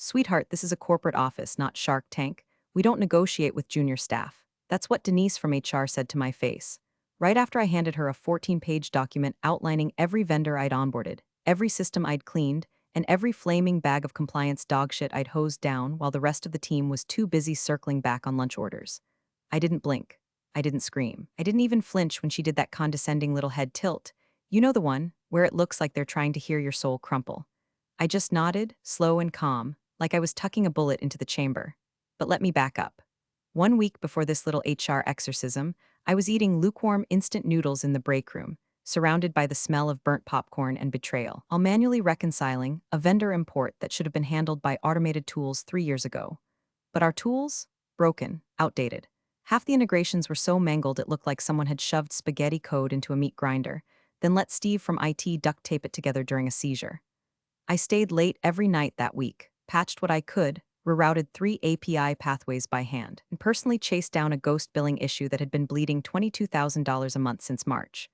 Sweetheart, this is a corporate office, not Shark Tank. We don't negotiate with junior staff. That's what Denise from HR said to my face. Right after I handed her a 14-page document outlining every vendor I'd onboarded, every system I'd cleaned, and every flaming bag of compliance dogshit I'd hosed down while the rest of the team was too busy circling back on lunch orders. I didn't blink. I didn't scream. I didn't even flinch when she did that condescending little head tilt. You know the one, where it looks like they're trying to hear your soul crumple. I just nodded, slow and calm, like I was tucking a bullet into the chamber. But let me back up. 1 week before this little HR exorcism, I was eating lukewarm instant noodles in the break room, surrounded by the smell of burnt popcorn and betrayal, while manually reconciling a vendor import that should have been handled by automated tools 3 years ago. But our tools? Broken, outdated. Half the integrations were so mangled it looked like someone had shoved spaghetti code into a meat grinder, then let Steve from IT duct tape it together during a seizure. I stayed late every night that week, patched what I could, rerouted 3 API pathways by hand, and personally chased down a ghost billing issue that had been bleeding $22,000 a month since March.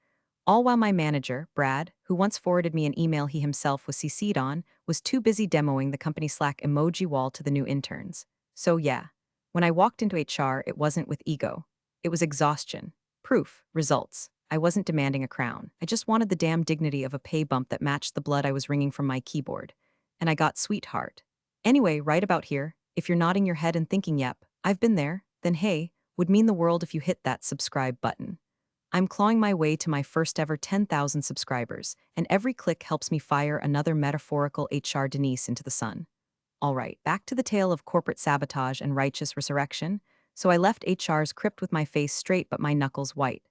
All while my manager, Brad, who once forwarded me an email he himself was CC'd on, was too busy demoing the company Slack emoji wall to the new interns. So yeah, when I walked into HR, it wasn't with ego. It was exhaustion. Proof. Results. I wasn't demanding a crown. I just wanted the damn dignity of a pay bump that matched the blood I was wringing from my keyboard. And I got sweetheart. Anyway, right about here, if you're nodding your head and thinking, yep, I've been there, then hey, would mean the world if you hit that subscribe button. I'm clawing my way to my first ever 10,000 subscribers, and every click helps me fire another metaphorical HR Denise into the sun. All right, back to the tale of corporate sabotage and righteous resurrection. So I left HR's crypt with my face straight but my knuckles white.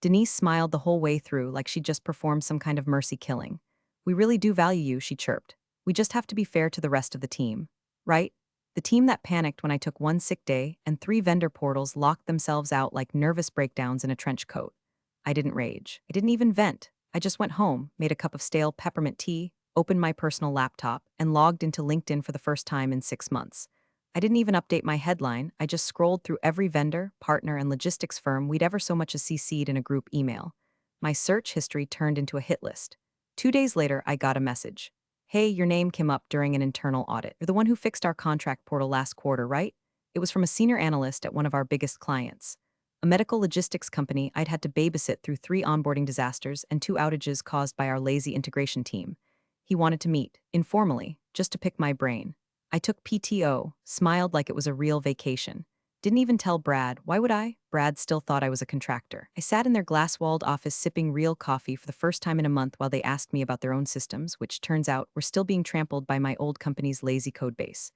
Denise smiled the whole way through like she'd just performed some kind of mercy killing. We really do value you, she chirped. We just have to be fair to the rest of the team. Right? The team that panicked when I took one sick day and 3 vendor portals locked themselves out like nervous breakdowns in a trench coat. I didn't rage. I didn't even vent. I just went home, made a cup of stale peppermint tea, opened my personal laptop, and logged into LinkedIn for the first time in 6 months. I didn't even update my headline, I just scrolled through every vendor, partner, and logistics firm we'd ever so much as CC'd in a group email. My search history turned into a hit list. 2 days later, I got a message. Hey, your name came up during an internal audit. You're the one who fixed our contract portal last quarter, right? It was from a senior analyst at one of our biggest clients. A medical logistics company I'd had to babysit through 3 onboarding disasters and 2 outages caused by our lazy integration team. He wanted to meet, informally, just to pick my brain. I took PTO, smiled like it was a real vacation. Didn't even tell Brad. Why would I? Brad still thought I was a contractor. I sat in their glass-walled office sipping real coffee for the first time in a month while they asked me about their own systems, which turns out were still being trampled by my old company's lazy code base.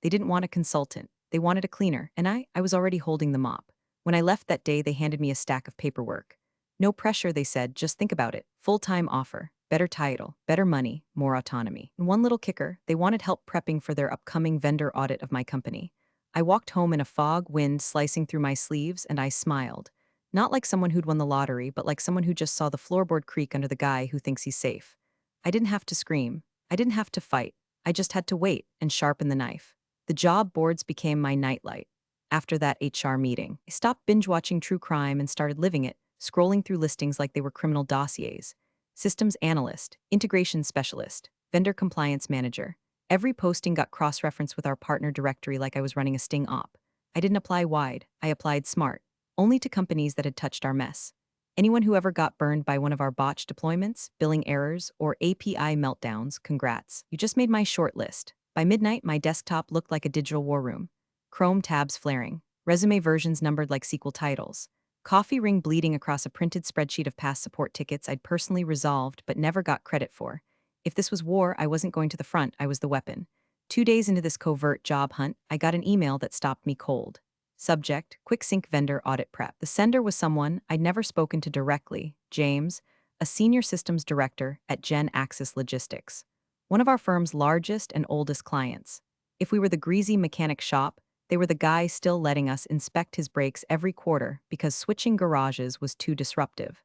They didn't want a consultant. They wanted a cleaner, and I was already holding the mop. When I left that day, they handed me a stack of paperwork. No pressure, they said, just think about it. Full-time offer, better title, better money, more autonomy. And one little kicker, they wanted help prepping for their upcoming vendor audit of my company. I walked home in a fog, wind slicing through my sleeves, and I smiled. Not like someone who'd won the lottery, but like someone who just saw the floorboard creak under the guy who thinks he's safe. I didn't have to scream. I didn't have to fight. I just had to wait and sharpen the knife. The job boards became my nightlight. After that HR meeting, I stopped binge-watching true crime and started living it, scrolling through listings like they were criminal dossiers. Systems analyst, integration specialist, vendor compliance manager. Every posting got cross-referenced with our partner directory like I was running a sting op. I didn't apply wide, I applied smart, only to companies that had touched our mess. Anyone who ever got burned by one of our botched deployments, billing errors, or API meltdowns, congrats. You just made my short list. By midnight, my desktop looked like a digital war room. Chrome tabs flaring, resume versions numbered like SQL titles, coffee ring bleeding across a printed spreadsheet of past support tickets I'd personally resolved but never got credit for. If this was war, I wasn't going to the front, I was the weapon. 2 days into this covert job hunt, I got an email that stopped me cold. Subject, Quick Sync Vendor Audit Prep. The sender was someone I'd never spoken to directly, James, a senior systems director at Gen Axis Logistics, one of our firm's largest and oldest clients. If we were the greasy mechanic shop, they were the guy still letting us inspect his brakes every quarter because switching garages was too disruptive.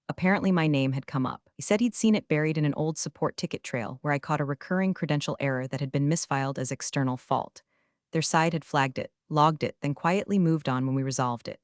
Apparently my name had come up. He said he'd seen it buried in an old support ticket trail where I caught a recurring credential error that had been misfiled as external fault. Their side had flagged it, logged it, then quietly moved on when we resolved it.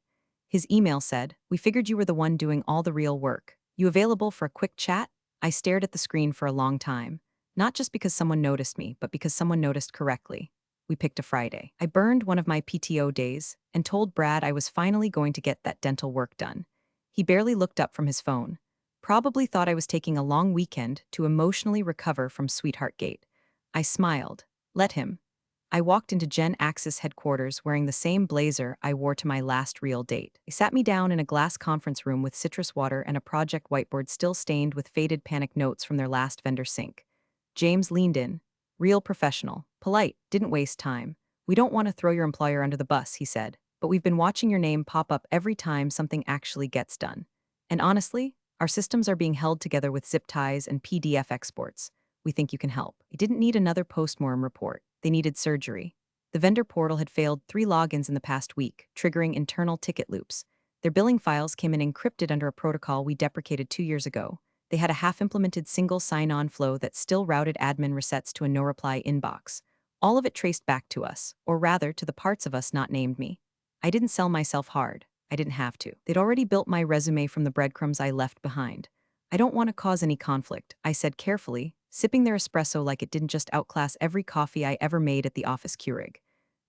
His email said, "We figured you were the one doing all the real work. You available for a quick chat?" I stared at the screen for a long time. Not just because someone noticed me, but because someone noticed correctly. We picked a Friday. I burned one of my PTO days and told Brad I was finally going to get that dental work done. He barely looked up from his phone. Probably thought I was taking a long weekend to emotionally recover from Sweetheart Gate. I smiled. Let him. I walked into Gen Axis headquarters wearing the same blazer I wore to my last real date. They sat me down in a glass conference room with citrus water and a project whiteboard still stained with faded panic notes from their last vendor sync. James leaned in. Real professional. Polite. Didn't waste time. We don't want to throw your employer under the bus, he said, but we've been watching your name pop up every time something actually gets done. And honestly, our systems are being held together with zip ties and PDF exports. We think you can help. They didn't need another postmortem report. They needed surgery. The vendor portal had failed 3 logins in the past week, triggering internal ticket loops. Their billing files came in encrypted under a protocol we deprecated 2 years ago. They had a half-implemented single sign-on flow that still routed admin resets to a no-reply inbox. All of it traced back to us, or rather to the parts of us not named me. I didn't sell myself hard. I didn't have to. They'd already built my resume from the breadcrumbs I left behind. I don't want to cause any conflict, I said carefully, sipping their espresso like it didn't just outclass every coffee I ever made at the office Keurig.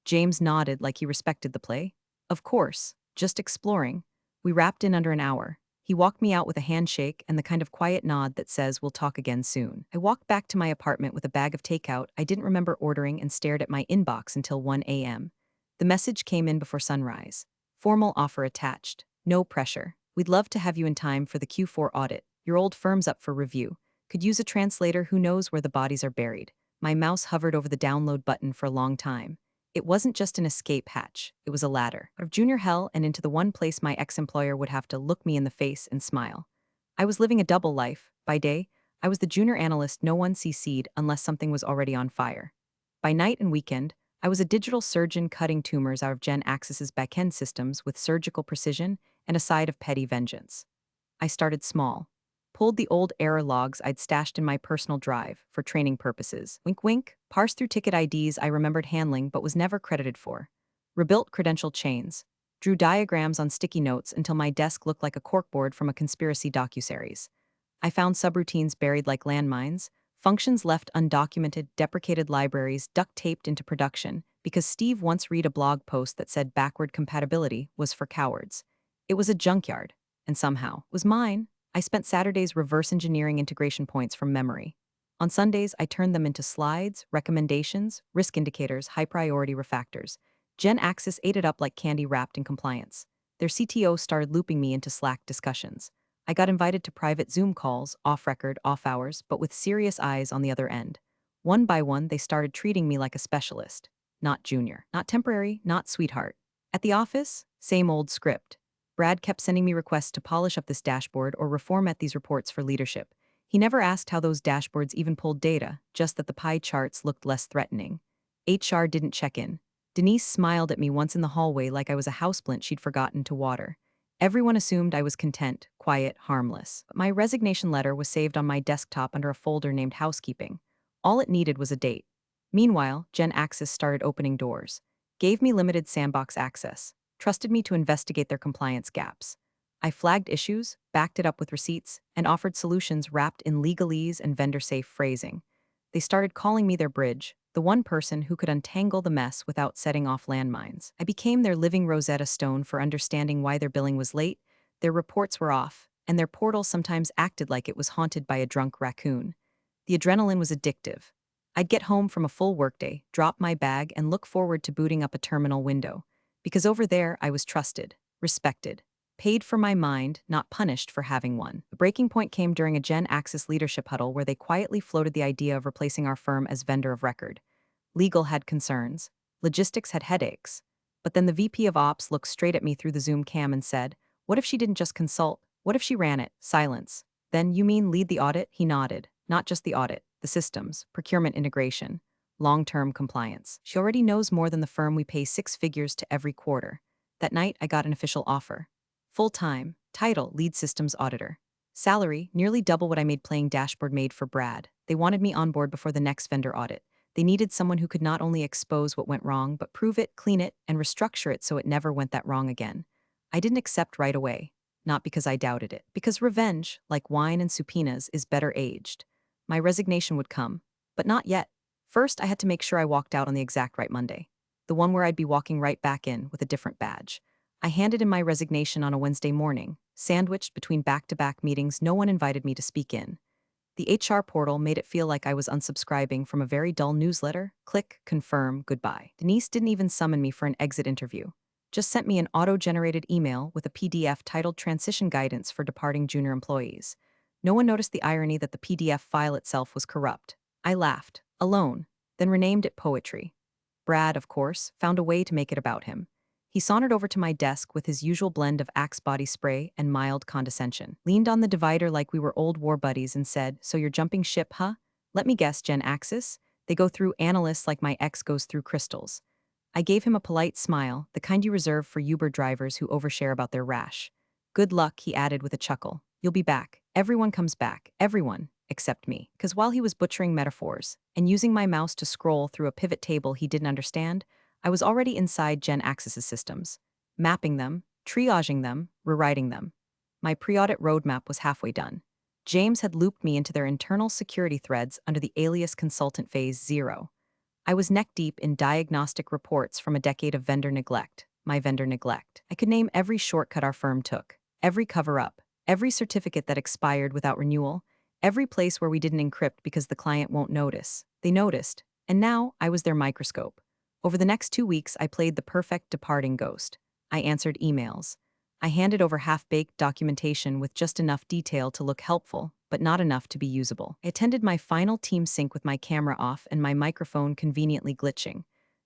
James nodded like he respected the play. Of course, just exploring. We wrapped in under an hour. He walked me out with a handshake and the kind of quiet nod that says we'll talk again soon. I walked back to my apartment with a bag of takeout I didn't remember ordering and stared at my inbox until 1 a.m. The message came in before sunrise. Formal offer attached. No pressure. We'd love to have you in time for the Q4 audit. Your old firm's up for review. Could use a translator who knows where the bodies are buried. My mouse hovered over the download button for a long time. It wasn't just an escape hatch, it was a ladder. Out of junior hell and into the one place my ex-employer would have to look me in the face and smile. I was living a double life. By day, I was the junior analyst no one CC'd unless something was already on fire. By night and weekend, I was a digital surgeon cutting tumors out of Gen Axis's backend systems with surgical precision and a side of petty vengeance. I started small. Pulled the old error logs I'd stashed in my personal drive for training purposes. Wink wink, parsed through ticket IDs I remembered handling but was never credited for. Rebuilt credential chains. Drew diagrams on sticky notes until my desk looked like a corkboard from a conspiracy docuseries. I found subroutines buried like landmines, functions left undocumented, deprecated libraries duct-taped into production because Steve once read a blog post that said backward compatibility was for cowards. It was a junkyard, and somehow was mine. I spent Saturdays reverse engineering integration points from memory. On Sundays, I turned them into slides, recommendations, risk indicators, high-priority refactors. Gen Axis ate it up like candy wrapped in compliance. Their CTO started looping me into Slack discussions. I got invited to private Zoom calls, off-record, off-hours, but with serious eyes on the other end. One by one, they started treating me like a specialist. Not junior, not temporary, not sweetheart. At the office, same old script. Brad kept sending me requests to polish up this dashboard or reformat these reports for leadership. He never asked how those dashboards even pulled data, just that the pie charts looked less threatening. HR didn't check in. Denise smiled at me once in the hallway like I was a houseplant she'd forgotten to water. Everyone assumed I was content, quiet, harmless. But my resignation letter was saved on my desktop under a folder named Housekeeping. All it needed was a date. Meanwhile, Gen Axis started opening doors. Gave me limited sandbox access. Trusted me to investigate their compliance gaps. I flagged issues, backed it up with receipts, and offered solutions wrapped in legalese and vendor-safe phrasing. They started calling me their bridge, the one person who could untangle the mess without setting off landmines. I became their living Rosetta Stone for understanding why their billing was late, their reports were off, and their portal sometimes acted like it was haunted by a drunk raccoon. The adrenaline was addictive. I'd get home from a full workday, drop my bag, and look forward to booting up a terminal window. Because over there, I was trusted, respected, paid for my mind, not punished for having one. The breaking point came during a Gen Axis leadership huddle where they quietly floated the idea of replacing our firm as vendor of record. Legal had concerns. Logistics had headaches. But then the VP of Ops looked straight at me through the Zoom cam and said, "What if she didn't just consult? What if she ran it?" Silence. "Then you mean lead the audit?" He nodded. "Not just the audit, the systems, procurement integration, long-term compliance. She already knows more than the firm we pay 6 figures to every quarter." That night, I got an official offer. Full-time, title, lead systems auditor. Salary, nearly double what I made playing dashboard made for Brad. They wanted me on board before the next vendor audit. They needed someone who could not only expose what went wrong, but prove it, clean it, and restructure it so it never went that wrong again. I didn't accept right away. Not because I doubted it. Because revenge, like wine and subpoenas, is better aged. My resignation would come. But not yet. First, I had to make sure I walked out on the exact right Monday, the one where I'd be walking right back in with a different badge. I handed in my resignation on a Wednesday morning, sandwiched between back-to-back meetings no one invited me to speak in. The HR portal made it feel like I was unsubscribing from a very dull newsletter. Click, confirm, goodbye. Denise didn't even summon me for an exit interview. Just sent me an auto-generated email with a PDF titled Transition Guidance for Departing Junior Employees. No one noticed the irony that the PDF file itself was corrupt. I laughed, alone, then renamed it Poetry. Brad, of course, found a way to make it about him. He sauntered over to my desk with his usual blend of Axe body spray and mild condescension, leaned on the divider like we were old war buddies and said, "So you're jumping ship, huh? Let me guess, Gen Axis? They go through analysts like my ex goes through crystals." I gave him a polite smile, the kind you reserve for Uber drivers who overshare about their rash. "Good luck," he added with a chuckle. "You'll be back. Everyone comes back. Everyone. Except me." Because while he was butchering metaphors and using my mouse to scroll through a pivot table he didn't understand, I was already inside Gen Axis's systems, mapping them, triaging them, rewriting them. My pre-audit roadmap was halfway done. James had looped me into their internal security threads under the alias consultant phase 0. I was neck-deep in diagnostic reports from a decade of vendor neglect, my vendor neglect. I could name every shortcut our firm took, every cover-up, every certificate that expired without renewal, every place where we didn't encrypt because the client won't notice. They noticed, and now I was their microscope. Over the next 2 weeks, I played the perfect departing ghost. I answered emails. I handed over half-baked documentation with just enough detail to look helpful, but not enough to be usable. I attended my final team sync with my camera off and my microphone conveniently glitching.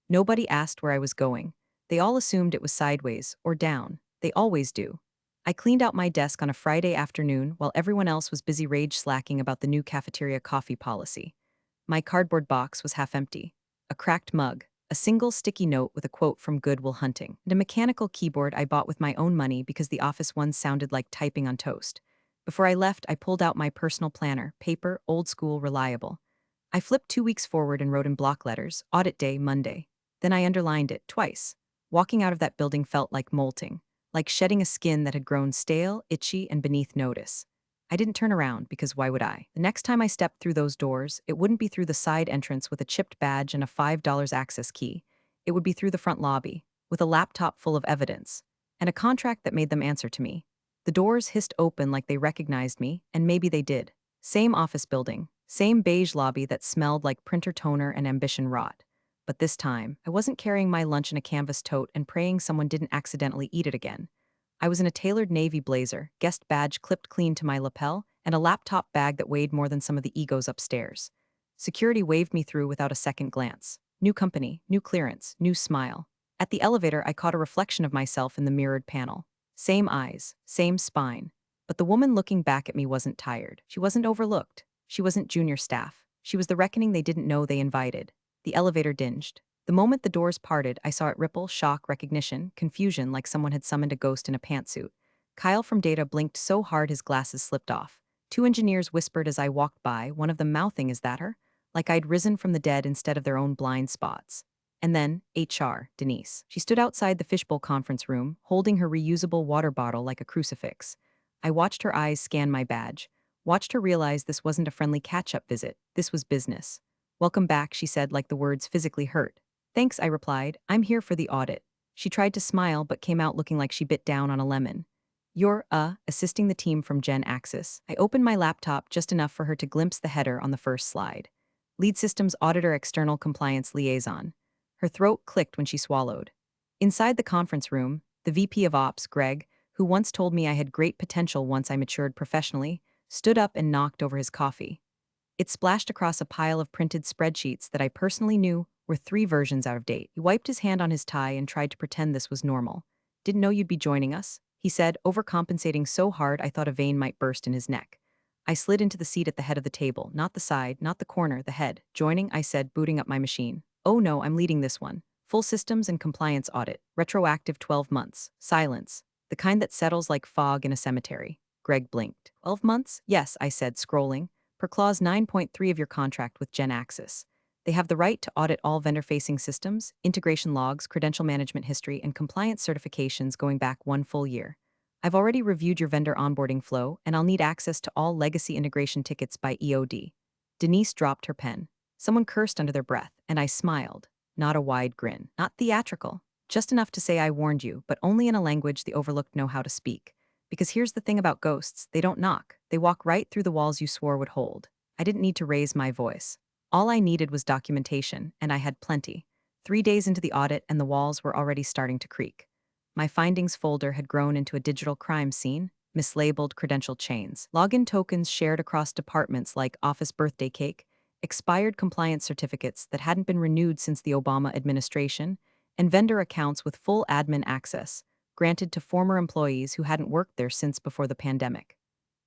Nobody asked where I was going. They all assumed it was sideways or down. They always do. I cleaned out my desk on a Friday afternoon while everyone else was busy rage slacking about the new cafeteria coffee policy. My cardboard box was half empty. A cracked mug, a single sticky note with a quote from Good Will Hunting, and a mechanical keyboard I bought with my own money because the office one sounded like typing on toast. Before I left, I pulled out my personal planner, paper, old school, reliable. I flipped 2 weeks forward and wrote in block letters, Audit Day, Monday. Then I underlined it twice. Walking out of that building felt like molting, like shedding a skin that had grown stale, itchy, and beneath notice. I didn't turn around because why would I? The next time I stepped through those doors, it wouldn't be through the side entrance with a chipped badge and a $5 access key. It would be through the front lobby, with a laptop full of evidence, and a contract that made them answer to me. The doors hissed open like they recognized me, and maybe they did. Same office building, same beige lobby that smelled like printer toner and ambition rot. But this time, I wasn't carrying my lunch in a canvas tote and praying someone didn't accidentally eat it again. I was in a tailored navy blazer, guest badge clipped clean to my lapel, and a laptop bag that weighed more than some of the egos upstairs. Security waved me through without a second glance. New company, new clearance, new smile. At the elevator, I caught a reflection of myself in the mirrored panel. Same eyes, same spine. But the woman looking back at me wasn't tired. She wasn't overlooked. She wasn't junior staff. She was the reckoning they didn't know they invited. The elevator dinged. The moment the doors parted, I saw it ripple, shock, recognition, confusion like someone had summoned a ghost in a pantsuit. Kyle from Data blinked so hard his glasses slipped off. 2 engineers whispered as I walked by, one of them mouthing, "Is that her?" Like I'd risen from the dead instead of their own blind spots. And then, HR, Denise. She stood outside the fishbowl conference room, holding her reusable water bottle like a crucifix. I watched her eyes scan my badge, watched her realize this wasn't a friendly catch-up visit, this was business. "Welcome back," she said like the words physically hurt. "Thanks," I replied. "I'm here for the audit." She tried to smile but came out looking like she bit down on a lemon. "You're, assisting the team from Gen Axis." I opened my laptop just enough for her to glimpse the header on the first slide. Lead Systems Auditor External Compliance Liaison. Her throat clicked when she swallowed. Inside the conference room, the VP of Ops, Greg, who once told me I had great potential once I matured professionally, stood up and knocked over his coffee. It splashed across a pile of printed spreadsheets that I personally knew were 3 versions out of date. He wiped his hand on his tie and tried to pretend this was normal. "Didn't know you'd be joining us," he said, overcompensating so hard I thought a vein might burst in his neck. I slid into the seat at the head of the table, not the side, not the corner, the head. "Joining," I said, booting up my machine. "Oh no, I'm leading this one. Full systems and compliance audit. Retroactive 12 months. Silence. The kind that settles like fog in a cemetery." Greg blinked. 12 months? "Yes," I said, scrolling. "Per clause 9.3 of your contract with Gen Axis. They have the right to audit all vendor-facing systems, integration logs, credential management history, and compliance certifications going back 1 full year. I've already reviewed your vendor onboarding flow, and I'll need access to all legacy integration tickets by EOD." Denise dropped her pen. Someone cursed under their breath, and I smiled. Not a wide grin. Not theatrical. Just enough to say I warned you, but only in a language the overlooked know how to speak. Because here's the thing about ghosts, they don't knock. They walk right through the walls you swore would hold. I didn't need to raise my voice. All I needed was documentation, and I had plenty. 3 days into the audit, and the walls were already starting to creak. My findings folder had grown into a digital crime scene, mislabeled credential chains, login tokens shared across departments like office birthday cake, expired compliance certificates that hadn't been renewed since the Obama administration, and vendor accounts with full admin access, granted to former employees who hadn't worked there since before the pandemic.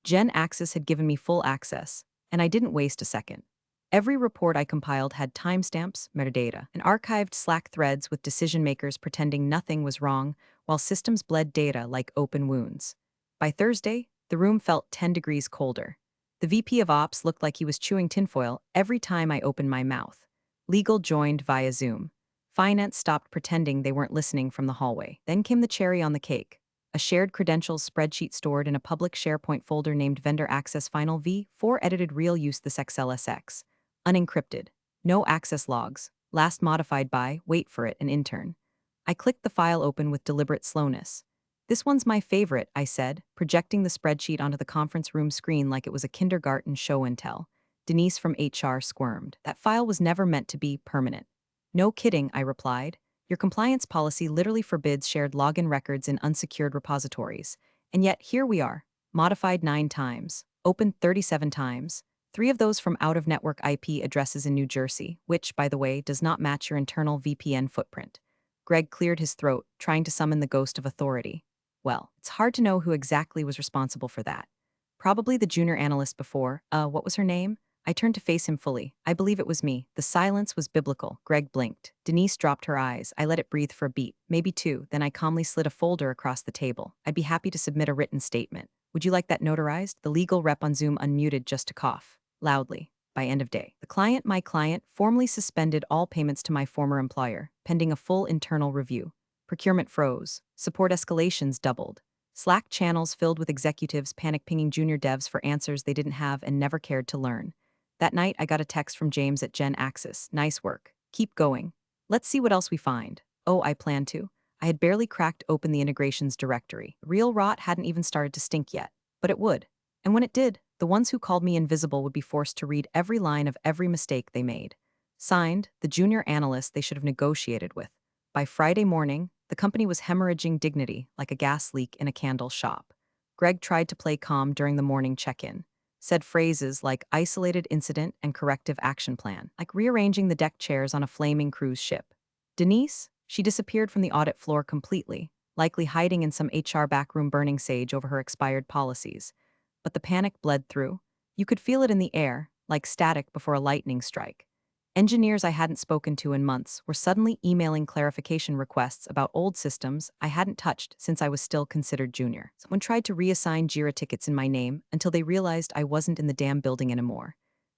Gen Access had given me full access, and I didn't waste a second. Every report I compiled had timestamps, metadata, and archived Slack threads with decision makers pretending nothing was wrong while systems bled data like open wounds. By Thursday, the room felt 10 degrees colder. The VP of Ops looked like he was chewing tinfoil every time I opened my mouth. Legal joined via Zoom. Finance stopped pretending they weren't listening from the hallway. Then came the cherry on the cake. A shared credentials spreadsheet stored in a public SharePoint folder named Vendor Access Final V4 edited real use this XLSX. Unencrypted. No access logs. Last modified by, wait for it, an intern. I clicked the file open with deliberate slowness. This one's my favorite, I said, projecting the spreadsheet onto the conference room screen like it was a kindergarten show and tell. Denise from HR squirmed. That file was never meant to be permanent. No kidding, I replied. Your compliance policy literally forbids shared login records in unsecured repositories. And yet, here we are, modified 9 times, opened 37 times, 3 of those from out-of-network IP addresses in New Jersey, which, by the way, does not match your internal VPN footprint. Greg cleared his throat, trying to summon the ghost of authority. Well, it's hard to know who exactly was responsible for that. Probably the junior analyst before, what was her name? I turned to face him fully. I believe it was me. The silence was biblical. Greg blinked. Denise dropped her eyes. I let it breathe for a beat, maybe 2, then I calmly slid a folder across the table. I'd be happy to submit a written statement. Would you like that notarized? The legal rep on Zoom unmuted just to cough. Loudly. By end of day. My client, formally suspended all payments to my former employer, pending a full internal review. Procurement froze. Support escalations doubled. Slack channels filled with executives panic-pinging junior devs for answers they didn't have and never cared to learn. That night, I got a text from James at Gen Access. Nice work. Keep going. Let's see what else we find. Oh, I plan to. I had barely cracked open the integrations directory. Real rot hadn't even started to stink yet. But it would. And when it did, the ones who called me invisible would be forced to read every line of every mistake they made. Signed, the junior analyst they should have negotiated with. By Friday morning, the company was hemorrhaging dignity like a gas leak in a candle shop. Greg tried to play calm during the morning check-in. Said phrases like isolated incident and corrective action plan, like rearranging the deck chairs on a flaming cruise ship. Denise? She disappeared from the audit floor completely, likely hiding in some HR backroom burning sage over her expired policies. But the panic bled through. You could feel it in the air, like static before a lightning strike. Engineers I hadn't spoken to in months were suddenly emailing clarification requests about old systems I hadn't touched since I was still considered junior. Someone tried to reassign JIRA tickets in my name until they realized I wasn't in the damn building anymore.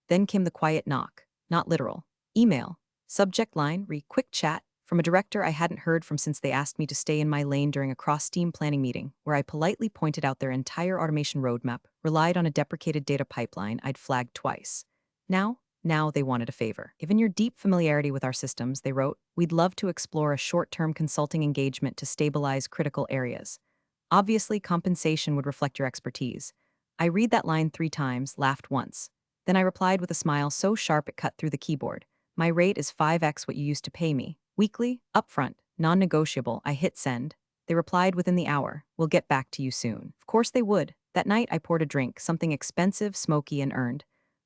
Then came the quiet knock, not literal. Email. Subject line, quick chat, from a director I hadn't heard from since they asked me to stay in my lane during a cross-team planning meeting, where I politely pointed out their entire automation roadmap relied on a deprecated data pipeline I'd flagged twice. Now they wanted a favor. Given your deep familiarity with our systems, they wrote, we'd love to explore a short-term consulting engagement to stabilize critical areas. Obviously, compensation would reflect your expertise. I read that line 3 times, laughed once. Then I replied with a smile so sharp it cut through the keyboard. My rate is 5x what you used to pay me. Weekly, upfront, non-negotiable. I hit send. They replied within the hour, we'll get back to you soon. Of course they would. That night I poured a drink, something expensive, smoky, and earned.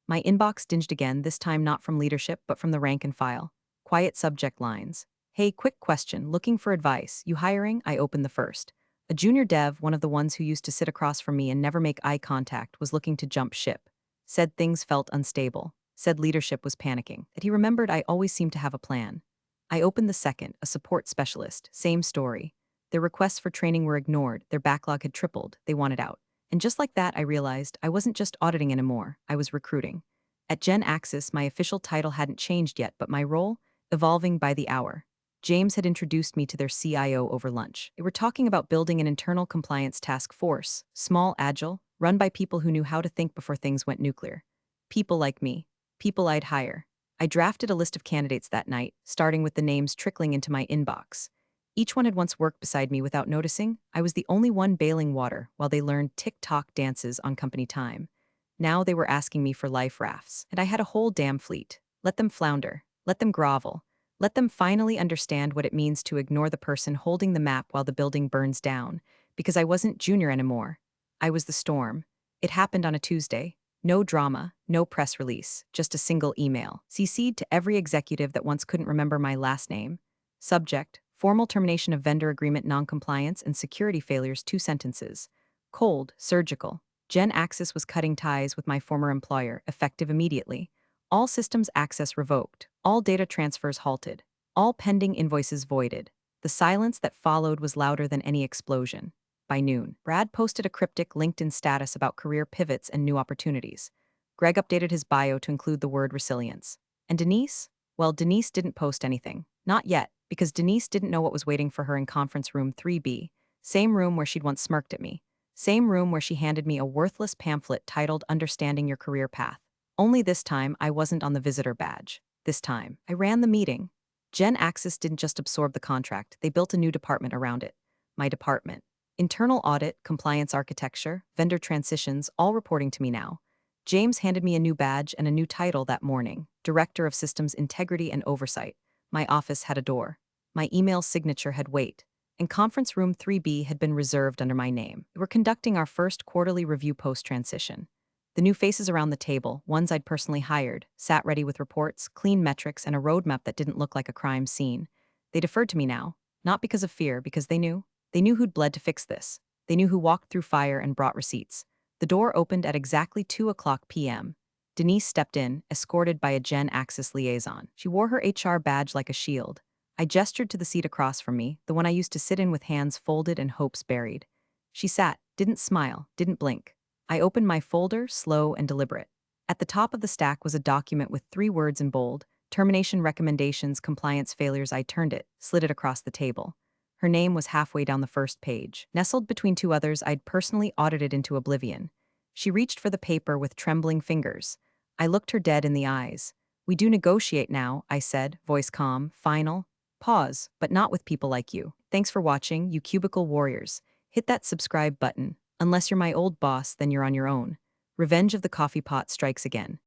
My inbox dinged again, this time not from leadership, but from the rank and file. Quiet subject lines. Hey, quick question, looking for advice. You hiring? I opened the first. A junior dev, one of the ones who used to sit across from me and never make eye contact, was looking to jump ship. Said things felt unstable. Said leadership was panicking. That he remembered I always seemed to have a plan. I opened the second, a support specialist. Same story. Their requests for training were ignored. Their backlog had tripled. They wanted out. And just like that, I realized I wasn't just auditing anymore, I was recruiting. At Gen Access, my official title hadn't changed yet, but my role, evolving by the hour. James had introduced me to their CIO over lunch. They were talking about building an internal compliance task force, small, agile, run by people who knew how to think before things went nuclear. People like me. People I'd hire. I drafted a list of candidates that night, starting with the names trickling into my inbox. Each one had once worked beside me without noticing. I was the only one bailing water while they learned tick-tock dances on company time. Now they were asking me for life rafts, and I had a whole damn fleet. Let them flounder. Let them grovel. Let them finally understand what it means to ignore the person holding the map while the building burns down, because I wasn't junior anymore. I was the storm. It happened on a Tuesday. No drama, no press release, just a single email, CC'd to every executive that once couldn't remember my last name. Subject: formal termination of vendor agreement noncompliance and security failures, 2 sentences. Cold, surgical. Gen Axis was cutting ties with my former employer, effective immediately. All systems access revoked. All data transfers halted. All pending invoices voided. The silence that followed was louder than any explosion. By noon, Brad posted a cryptic LinkedIn status about career pivots and new opportunities. Greg updated his bio to include the word resilience. And Denise? Well, Denise didn't post anything. Not yet, because Denise didn't know what was waiting for her in conference room 3B, same room where she'd once smirked at me. Same room where she handed me a worthless pamphlet titled Understanding Your Career Path. Only this time, I wasn't on the visitor badge. This time, I ran the meeting. Gen Axis didn't just absorb the contract, they built a new department around it. My department. Internal audit, compliance architecture, vendor transitions, all reporting to me now. James handed me a new badge and a new title that morning, Director of Systems Integrity and Oversight. My office had a door. My email signature had weight. And conference room 3B had been reserved under my name. We were conducting our first quarterly review post-transition. The new faces around the table, ones I'd personally hired, sat ready with reports, clean metrics, and a roadmap that didn't look like a crime scene. They deferred to me now, not because of fear, because they knew. They knew who'd bled to fix this. They knew who walked through fire and brought receipts. The door opened at exactly 2 p.m. Denise stepped in, escorted by a Gen Axis liaison. She wore her HR badge like a shield. I gestured to the seat across from me, the one I used to sit in with hands folded and hopes buried. She sat, didn't smile, didn't blink. I opened my folder, slow and deliberate. At the top of the stack was a document with 3 words in bold: termination recommendations, compliance failures. I turned it, slid it across the table. Her name was halfway down the first page, nestled between 2 others I'd personally audited into oblivion. She reached for the paper with trembling fingers. I looked her dead in the eyes. "We do negotiate now," I said, voice calm, final. "Pause, but not with people like you. Thanks for watching, you cubicle warriors. Hit that subscribe button. Unless you're my old boss, then you're on your own. Revenge of the coffee pot strikes again."